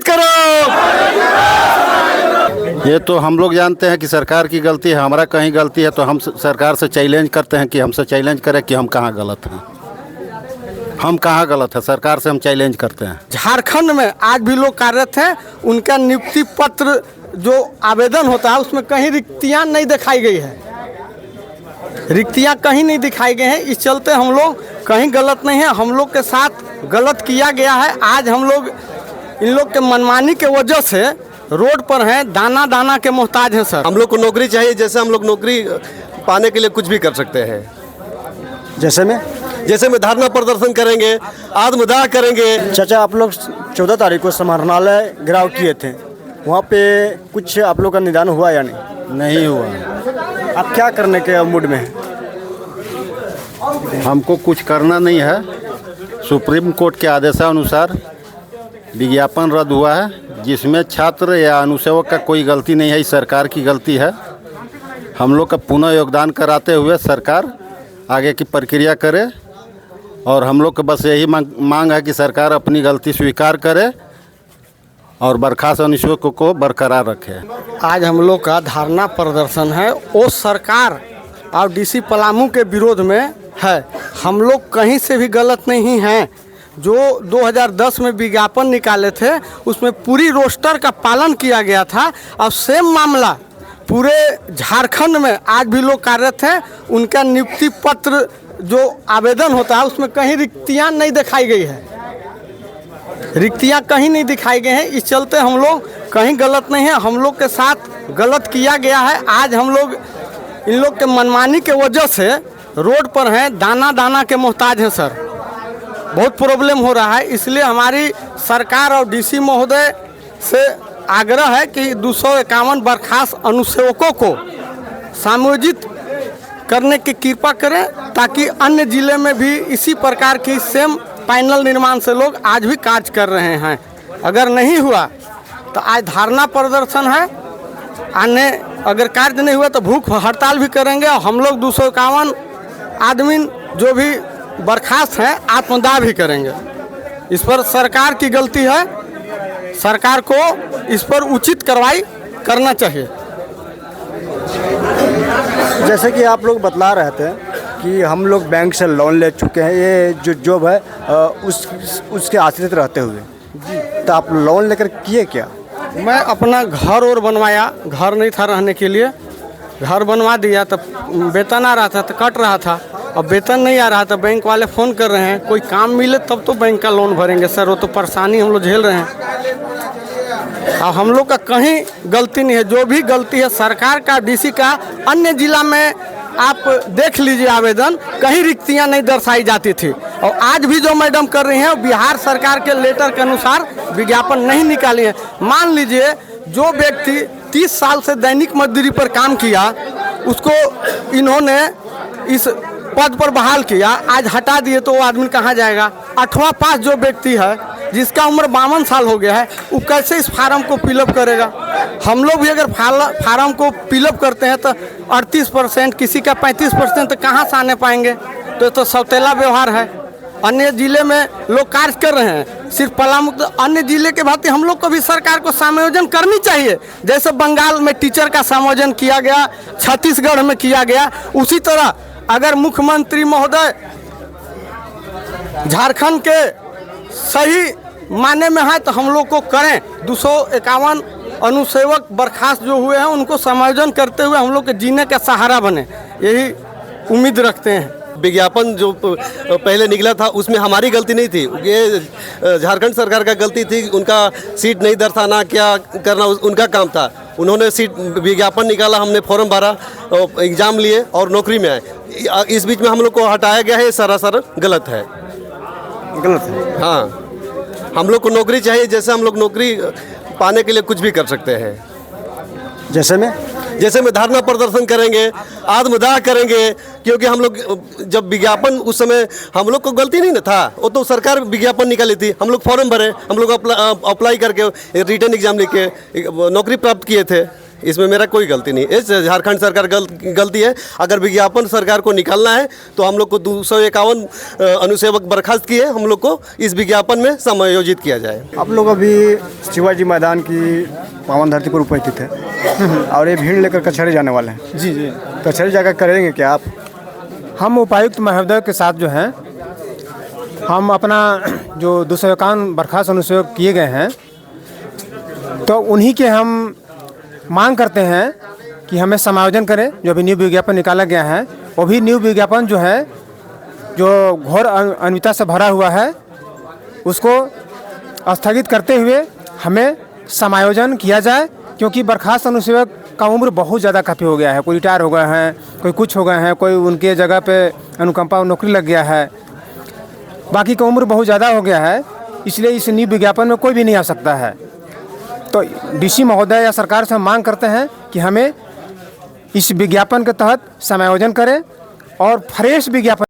करो। ये तो हम लोग जानते हैं कि सरकार की गलती है, हमारा कहीं गलती है तो हम सरकार से चैलेंज करते हैं कि हमसे चैलेंज करें कि हम कहाँ गलत हैं, हम कहाँ गलत है, सरकार से हम चैलेंज करते हैं। झारखंड में आज भी लोग कार्यरत हैं, उनका नियुक्ति पत्र जो आवेदन होता है उसमें कहीं रिक्तियाँ नहीं दिखाई गई है, रिक्तियाँ कहीं नहीं दिखाई गई हैं। इस चलते हम लोग कहीं गलत नहीं है, हम लोग के साथ गलत किया गया है। आज हम लोग इन लोग के मनमानी के वजह से रोड पर हैं, दाना दाना के मोहताज हैं सर। हम लोग को नौकरी चाहिए, जैसे हम लोग नौकरी पाने के लिए कुछ भी कर सकते हैं। जैसे में धरना प्रदर्शन करेंगे, आत्मदाह करेंगे। चाचा, आप लोग 14 तारीख को समाहरणालय घेराव किए थे, वहाँ पे कुछ आप लोग का निदान हुआ या नहीं? नहीं हुआ। आप क्या करने के मूड में हैं? हमको कुछ करना नहीं है, सुप्रीम कोर्ट के आदेशानुसार विज्ञापन रद्द हुआ है, जिसमें छात्र या अनुसेवक का कोई गलती नहीं है, इस सरकार की गलती है। हम लोग का पुनः योगदान कराते हुए सरकार आगे की प्रक्रिया करे और हम लोग का बस यही मांग है कि सरकार अपनी गलती स्वीकार करे और बर्खास्त अनुसेवकों को बरकरार रखे। आज हम लोग का धरना प्रदर्शन है, वो सरकार और डीसी पलामू के विरोध में है। हम लोग कहीं से भी गलत नहीं हैं। जो 2010 में विज्ञापन निकाले थे उसमें पूरी रोस्टर का पालन किया गया था और सेम मामला पूरे झारखंड में आज भी लोग कार्यरत हैं, उनका नियुक्ति पत्र जो आवेदन होता है उसमें कहीं रिक्तियाँ नहीं दिखाई गई है, रिक्तियाँ कहीं नहीं दिखाई गई हैं। इस चलते हम लोग कहीं गलत नहीं है, हम लोग के साथ गलत किया गया है। आज हम लोग इन लोग के मनमानी के वजह से रोड पर हैं, दाना दाना के मोहताज हैं सर। बहुत प्रॉब्लम हो रहा है, इसलिए हमारी सरकार और डीसी महोदय से आग्रह है कि 251 बर्खास्त अनुसेवकों को समायोजित करने की कृपा करें, ताकि अन्य जिले में भी इसी प्रकार की सेम पैनल निर्माण से लोग आज भी कार्य कर रहे हैं। अगर नहीं हुआ तो आज धरना प्रदर्शन है, आने अगर कार्य नहीं हुआ तो भूख हड़ताल भी करेंगे और हम लोग 251 आदमी जो भी बर्खास्त हैं आत्मदाह भी करेंगे। इस पर सरकार की गलती है, सरकार को इस पर उचित कार्रवाई करना चाहिए। जैसे कि आप लोग बतला रहे थे कि हम लोग बैंक से लोन ले चुके हैं, ये जो जॉब है उसके आश्रित रहते हुए, तो आप लोन लेकर किए क्या? मैं अपना घर और बनवाया, घर नहीं था रहने के लिए, घर बनवा दिया, तब वेतन आ रहा था तो कट रहा था, अब वेतन नहीं आ रहा था, बैंक वाले फ़ोन कर रहे हैं कोई काम मिले तब तो बैंक का लोन भरेंगे सर। वो तो परेशानी हम लोग झेल रहे हैं और हम लोग का कहीं गलती नहीं है। जो भी गलती है सरकार का, डीसी का, अन्य जिला में आप देख लीजिए आवेदन, कहीं रिक्तियां नहीं दर्शाई जाती थी। और आज भी जो मैडम कर रही हैं बिहार सरकार के लेटर के अनुसार विज्ञापन नहीं निकाली है। मान लीजिए जो व्यक्ति 30 साल से दैनिक मजदूरी पर काम किया, उसको इन्होंने इस पद पर बहाल किया, आज हटा दिए तो वो आदमी कहाँ जाएगा? 8वां पास जो व्यक्ति है जिसका उम्र 52 साल हो गया है, वो कैसे इस फार्म को फिलअप करेगा? हम लोग भी अगर फार्म को फिलअप करते हैं तो 38%, किसी का 35%, तो कहाँ से आने पाएंगे? तो सौतेला व्यवहार है। अन्य जिले में लोग कार्य कर रहे हैं, सिर्फ पलामू, तो अन्य जिले के भांति हम लोग को भी सरकार को समायोजन करनी चाहिए। जैसे बंगाल में टीचर का समायोजन किया गया, छत्तीसगढ़ में किया गया, उसी तरह अगर मुख्यमंत्री महोदय झारखंड के सही माने में है तो हम लोग को करें। 251 अनुसेवक बर्खास्त जो हुए हैं उनको समायोजन करते हुए हम लोग के जीने का सहारा बने, यही उम्मीद रखते हैं। विज्ञापन जो पहले निकला था उसमें हमारी गलती नहीं थी, ये झारखंड सरकार का गलती थी। उनका सीट नहीं दर्शाना, क्या करना उनका काम था। उन्होंने सीट विज्ञापन निकाला, हमने फॉर्म भरा, एग्ज़ाम लिए और नौकरी में आए। इस बीच में हम लोग को हटाया गया है, सरासर गलत है, गलत है। हाँ, हम लोग को नौकरी चाहिए, जैसे हम लोग नौकरी पाने के लिए कुछ भी कर सकते हैं। जैसे में धरना प्रदर्शन करेंगे, आत्मदाह करेंगे, क्योंकि हम लोग जब विज्ञापन उस समय हम लोग को गलती नहीं ना था, वो तो सरकार विज्ञापन निकाली थी, हम लोग फॉर्म भरे, हम लोग अप्लाई करके रिटर्न एग्जाम लिख के नौकरी प्राप्त किए थे। इसमें मेरा कोई गलती नहीं। इस झारखंड सरकार गलती है। अगर विज्ञापन सरकार को निकालना है तो हम लोग को 251 अनुसेवक बर्खास्त किए, हम लोग को इस विज्ञापन में समायोजित किया जाए। आप लोग अभी शिवाजी मैदान की पावन धरती पर उपस्थित है और ये भीड़ लेकर कचहरी जाने वाले हैं। जी जी, कचहरी जाकर करेंगे क्या आप? हम उपायुक्त महोदय के साथ जो हैं हम अपना जो 251 बर्खास्त अनुसेवक किए गए हैं तो उन्हीं के हम मांग करते हैं कि हमें समायोजन करें। जो अभी न्यू विज्ञापन निकाला गया है वो भी न्यू विज्ञापन जो है जो घोर अनियमितता से भरा हुआ है उसको स्थगित करते हुए हमें समायोजन किया जाए, क्योंकि बर्खास्त अनुसेवक का उम्र बहुत ज़्यादा काफ़ी हो गया है। कोई रिटायर हो गए हैं, कोई कुछ हो गए हैं, कोई उनके जगह पे अनुकंपा नौकरी लग गया है, बाकी का उम्र बहुत ज़्यादा हो गया है, इसलिए इस न्यू विज्ञापन में कोई भी नहीं आ सकता है। तो डीसी महोदय या सरकार से हम मांग करते हैं कि हमें इस विज्ञापन के तहत समायोजन करें और फ्रेश विज्ञापन